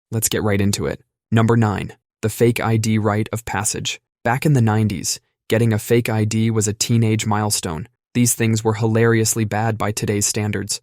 Let's get right into it. Number 9. The fake ID rite of passage. Back in the 90s, getting a fake ID was a teenage milestone. These things were hilariously bad by today's standards.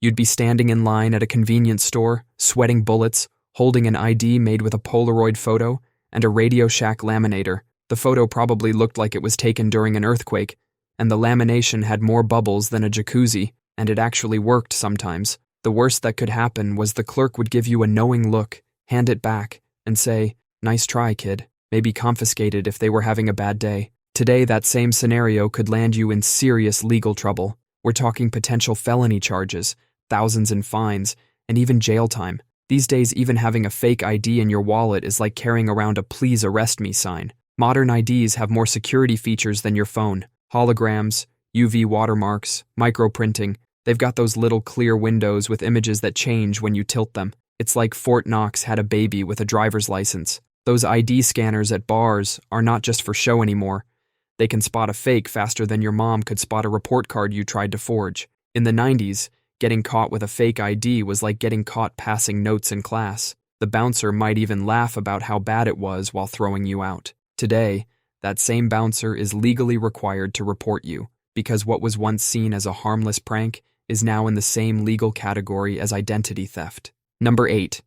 You'd be standing in line at a convenience store, sweating bullets, holding an ID made with a Polaroid photo and a Radio Shack laminator. The photo probably looked like it was taken during an earthquake, and the lamination had more bubbles than a jacuzzi, and it actually worked sometimes. The worst that could happen was the clerk would give you a knowing look, hand it back, and say, "Nice try, kid," maybe confiscate it if they were having a bad day. Today, that same scenario could land you in serious legal trouble. We're talking potential felony charges, thousands in fines, and even jail time. These days, even having a fake ID in your wallet is like carrying around a "please arrest me" sign. Modern IDs have more security features than your phone. Holograms, UV watermarks, microprinting. They've got those little clear windows with images that change when you tilt them. It's like Fort Knox had a baby with a driver's license. Those ID scanners at bars are not just for show anymore. They can spot a fake faster than your mom could spot a report card you tried to forge. In the 90s, getting caught with a fake ID was like getting caught passing notes in class. The bouncer might even laugh about how bad it was while throwing you out. Today, that same bouncer is legally required to report you, because what was once seen as a harmless prank is now in the same legal category as identity theft. Number 8.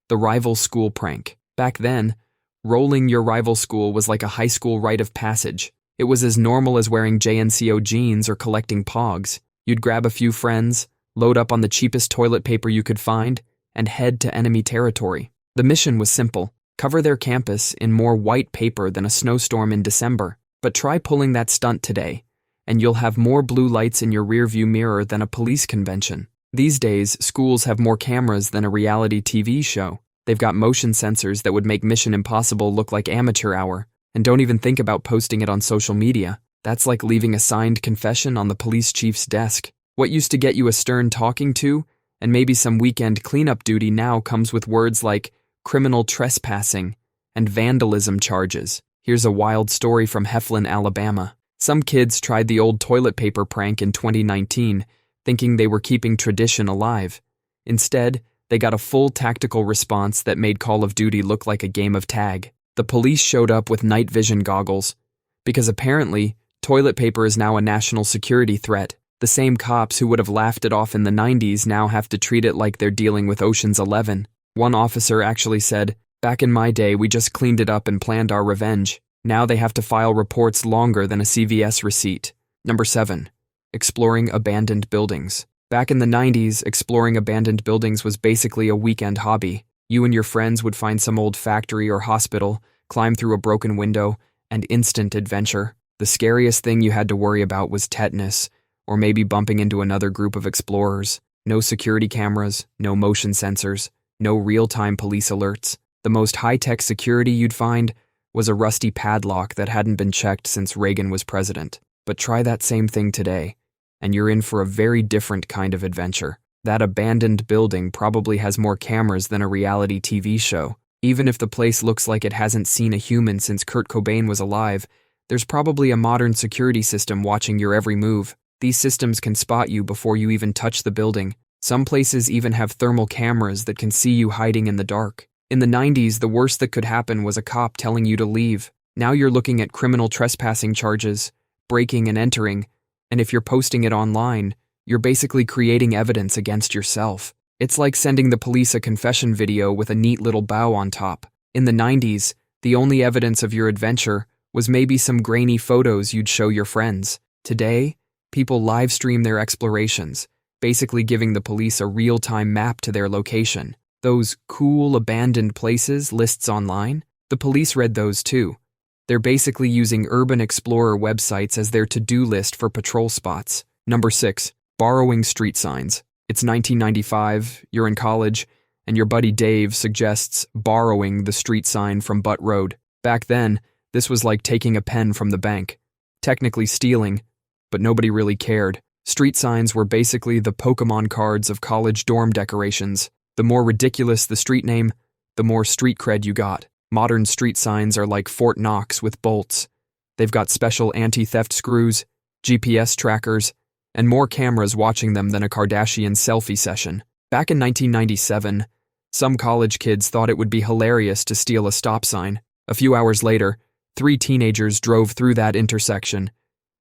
The rival school prank. Back then, rolling your rival school was like a high school rite of passage. It was as normal as wearing JNCO jeans or collecting pogs. You'd grab a few friends, load up on the cheapest toilet paper you could find, and head to enemy territory. The mission was simple: cover their campus in more white paper than a snowstorm in December. But try pulling that stunt today, and you'll have more blue lights in your rearview mirror than a police convention. These days, schools have more cameras than a reality TV show. They've got motion sensors that would make Mission Impossible look like amateur hour. And don't even think about posting it on social media. That's like leaving a signed confession on the police chief's desk. What used to get you a stern talking to, and maybe some weekend cleanup duty, now comes with words like criminal trespassing and vandalism charges. Here's a wild story from Heflin, Alabama. Some kids tried the old toilet paper prank in 2019, thinking they were keeping tradition alive. Instead, they got a full tactical response that made Call of Duty look like a game of tag. The police showed up with night vision goggles, because apparently, toilet paper is now a national security threat. The same cops who would have laughed it off in the 90s now have to treat it like they're dealing with Ocean's 11. One officer actually said, "Back in my day, we just cleaned it up and planned our revenge. Now they have to file reports longer than a CVS receipt." Number 7. Exploring abandoned buildings. Back in the 90s, exploring abandoned buildings was basically a weekend hobby. You and your friends would find some old factory or hospital, climb through a broken window, and instant adventure. The scariest thing you had to worry about was tetanus, or maybe bumping into another group of explorers. No security cameras, no motion sensors, no real-time police alerts. The most high-tech security you'd find was a rusty padlock that hadn't been checked since Reagan was president. But try that same thing today, and you're in for a very different kind of adventure. That abandoned building probably has more cameras than a reality TV show. Even if the place looks like it hasn't seen a human since Kurt Cobain was alive, there's probably a modern security system watching your every move. These systems can spot you before you even touch the building. Some places even have thermal cameras that can see you hiding in the dark. In the 90s, the worst that could happen was a cop telling you to leave. Now you're looking at criminal trespassing charges, breaking and entering, and if you're posting it online, you're basically creating evidence against yourself. It's like sending the police a confession video with a neat little bow on top. In the 90s, the only evidence of your adventure was maybe some grainy photos you'd show your friends. Today, people live stream their explorations, basically giving the police a real-time map to their location. Those cool abandoned places lists online, the police read those too. They're basically using Urban Explorer websites as their to-do list for patrol spots. Number 6. Borrowing street signs. It's 1995, you're in college, and your buddy Dave suggests borrowing the street sign from Butt Road. Back then, this was like taking a pen from the bank. Technically stealing, but nobody really cared. Street signs were basically the Pokemon cards of college dorm decorations. The more ridiculous the street name, the more street cred you got. Modern street signs are like Fort Knox with bolts. They've got special anti-theft screws, GPS trackers, and more cameras watching them than a Kardashian selfie session. Back in 1997, Some college kids thought it would be hilarious to steal a stop sign. A few hours later, 3 teenagers drove through that intersection,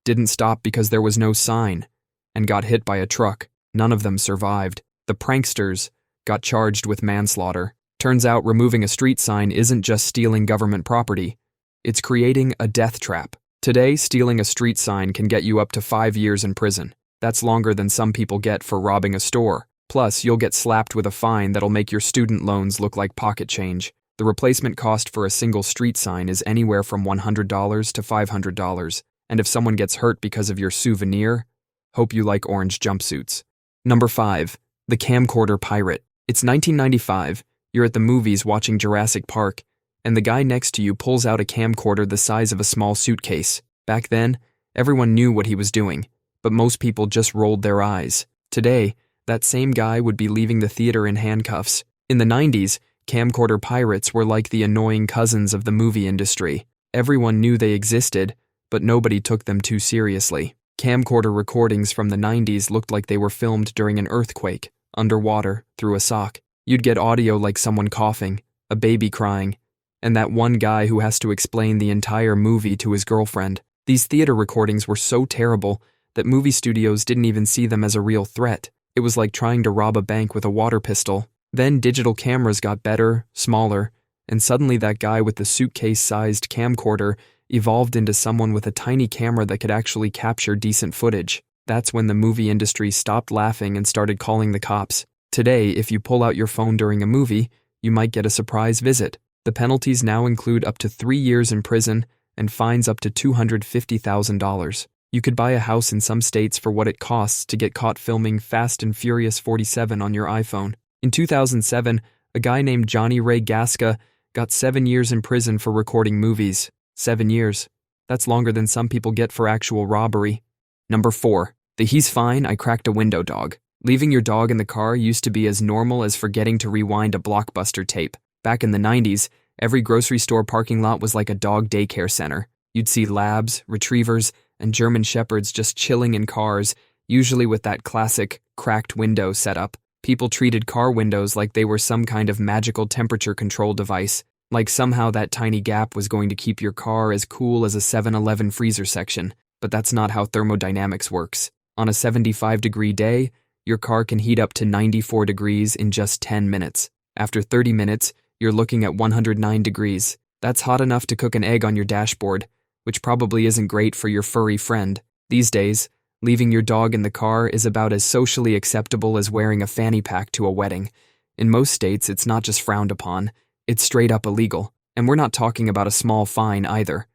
didn't stop because there was no sign, and got hit by a truck. None of them survived. The pranksters got charged with manslaughter. Turns out removing a street sign isn't just stealing government property. It's creating a death trap. Today, stealing a street sign can get you up to 5 years in prison. That's longer than some people get for robbing a store. Plus, you'll get slapped with a fine that'll make your student loans look like pocket change. The replacement cost for a single street sign is anywhere from $100 to $500. And if someone gets hurt because of your souvenir, hope you like orange jumpsuits. Number 5. The Camcorder Pirate. It's 1995. You're at the movies watching Jurassic Park, and the guy next to you pulls out a camcorder the size of a small suitcase. Back then, everyone knew what he was doing, but most people just rolled their eyes. Today, that same guy would be leaving the theater in handcuffs. In the 90s, camcorder pirates were like the annoying cousins of the movie industry. Everyone knew they existed, but nobody took them too seriously. Camcorder recordings from the 90s looked like they were filmed during an earthquake, underwater, through a sock. You'd get audio like someone coughing, a baby crying, and that one guy who has to explain the entire movie to his girlfriend. These theater recordings were so terrible that movie studios didn't even see them as a real threat. It was like trying to rob a bank with a water pistol. Then digital cameras got better, smaller, and suddenly that guy with the suitcase-sized camcorder evolved into someone with a tiny camera that could actually capture decent footage. That's when the movie industry stopped laughing and started calling the cops. Today, if you pull out your phone during a movie, you might get a surprise visit. The penalties now include up to 3 years in prison and fines up to $250,000. You could buy a house in some states for what it costs to get caught filming Fast and Furious 47 on your iPhone. In 2007, a guy named Johnny Ray Gasca got 7 years in prison for recording movies. 7 years. That's longer than some people get for actual robbery. Number 4. The he's fine, I cracked a window dog. Leaving your dog in the car used to be as normal as forgetting to rewind a Blockbuster tape. Back in the 90s, every grocery store parking lot was like a dog daycare center. You'd see labs, retrievers, and German shepherds just chilling in cars, usually with that classic cracked window setup. People treated car windows like they were some kind of magical temperature control device, like somehow that tiny gap was going to keep your car as cool as a 7-Eleven freezer section. But that's not how thermodynamics works. On a 75-degree day, your car can heat up to 94 degrees in just 10 minutes. After 30 minutes, you're looking at 109 degrees. That's hot enough to cook an egg on your dashboard, which probably isn't great for your furry friend. These days, leaving your dog in the car is about as socially acceptable as wearing a fanny pack to a wedding. In most states, it's not just frowned upon, it's straight up illegal. And we're not talking about a small fine either.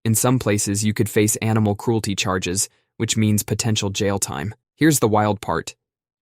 In some places, you could face animal cruelty charges, which means potential jail time. Here's the wild part.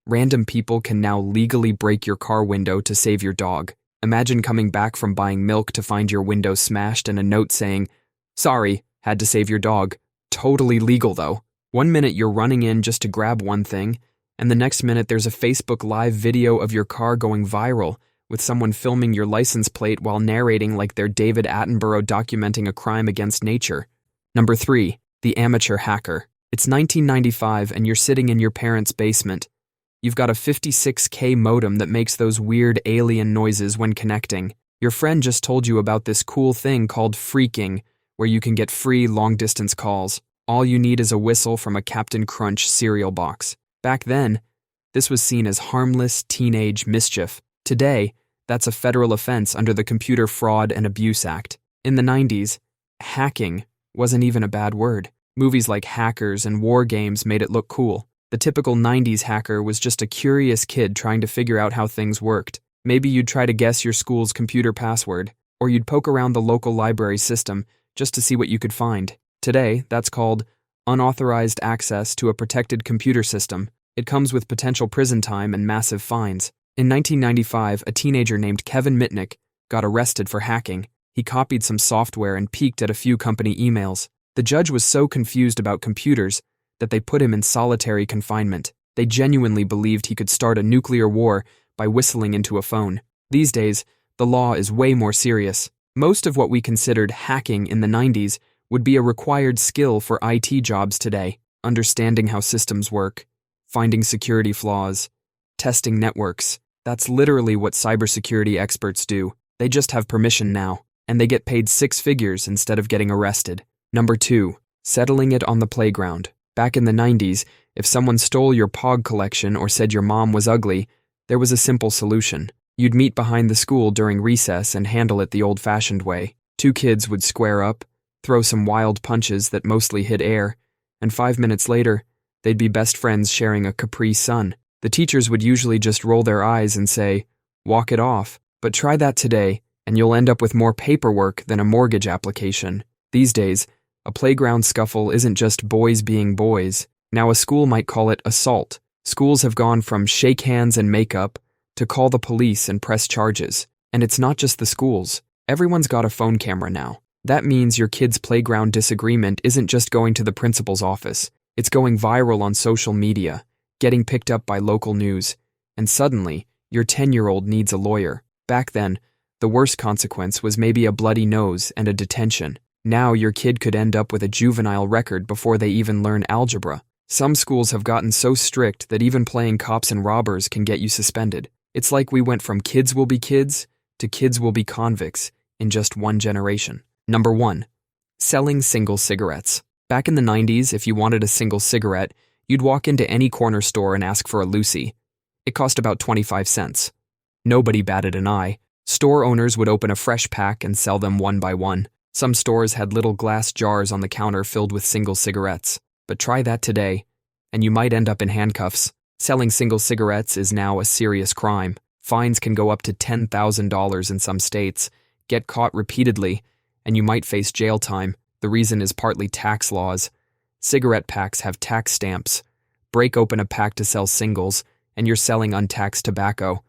Random people can now legally break your car window to save your dog. Imagine coming back from buying milk to find your window smashed and a note saying, "Sorry, had to save your dog." Totally legal though. One minute you're running in just to grab one thing, and the next minute there's a Facebook Live video of your car going viral, with someone filming your license plate while narrating like they're David Attenborough documenting a crime against nature. Number 3. The amateur hacker. It's 1995 and you're sitting in your parents' basement. You've got a 56K modem that makes those weird alien noises when connecting. Your friend just told you about this cool thing called phreaking, where you can get free long-distance calls. All you need is a whistle from a Captain Crunch cereal box. Back then, this was seen as harmless teenage mischief. Today, that's a federal offense under the Computer Fraud and Abuse Act. In the 90s, hacking wasn't even a bad word. Movies like Hackers and War Games made it look cool. The typical 90s hacker was just a curious kid trying to figure out how things worked. Maybe you'd try to guess your school's computer password, or you'd poke around the local library system just to see what you could find. Today, that's called unauthorized access to a protected computer system. It comes with potential prison time and massive fines. In 1995, a teenager named Kevin Mitnick got arrested for hacking. He copied some software and peeked at a few company emails. The judge was so confused about computers that they put him in solitary confinement. They genuinely believed he could start a nuclear war by whistling into a phone. These days, the law is way more serious. Most of what we considered hacking in the 90s would be a required skill for IT jobs today. Understanding how systems work, finding security flaws, testing networks. That's literally what cybersecurity experts do. They just have permission now, and they get paid 6 figures instead of getting arrested. Number 2. Settling it on the playground. Back in the 90s, if someone stole your Pog collection or said your mom was ugly, there was a simple solution. You'd meet behind the school during recess and handle it the old-fashioned way. 2 kids would square up, throw some wild punches that mostly hit air, and 5 minutes later, they'd be best friends sharing a Capri Sun. The teachers would usually just roll their eyes and say, "Walk it off." But try that today, and you'll end up with more paperwork than a mortgage application. These days, a playground scuffle isn't just boys being boys. Now a school might call it assault. Schools have gone from shake hands and make up to call the police and press charges. And it's not just the schools. Everyone's got a phone camera now. That means your kid's playground disagreement isn't just going to the principal's office. It's going viral on social media, getting picked up by local news, and suddenly, your 10-year-old needs a lawyer. Back then, the worst consequence was maybe a bloody nose and a detention. Now your kid could end up with a juvenile record before they even learn algebra. Some schools have gotten so strict that even playing cops and robbers can get you suspended. It's like we went from kids will be kids to kids will be convicts in just one generation. Number 1. Selling single cigarettes. Back in the 90s, if you wanted a single cigarette, you'd walk into any corner store and ask for a Lucy. It cost about 25 cents. Nobody batted an eye. Store owners would open a fresh pack and sell them one by one. Some stores had little glass jars on the counter filled with single cigarettes. But try that today, and you might end up in handcuffs. Selling single cigarettes is now a serious crime. Fines can go up to $10,000 in some states. Get caught repeatedly, and you might face jail time. The reason is partly tax laws. Cigarette packs have tax stamps. Break open a pack to sell singles, and you're selling untaxed tobacco.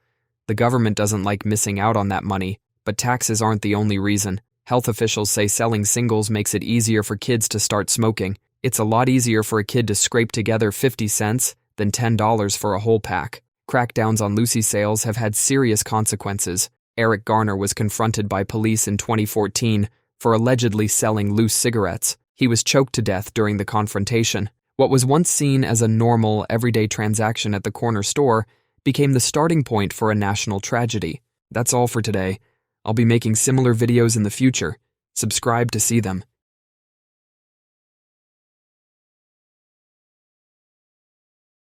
The government doesn't like missing out on that money, but taxes aren't the only reason. Health officials say selling singles makes it easier for kids to start smoking. It's a lot easier for a kid to scrape together 50 cents than $10 for a whole pack. Crackdowns on Lucy sales have had serious consequences. Eric Garner was confronted by police in 2014 for allegedly selling loose cigarettes. He was choked to death during the confrontation. What was once seen as a normal, everyday transaction at the corner store became the starting point for a national tragedy. That's all for today. I'll be making similar videos in the future. Subscribe to see them.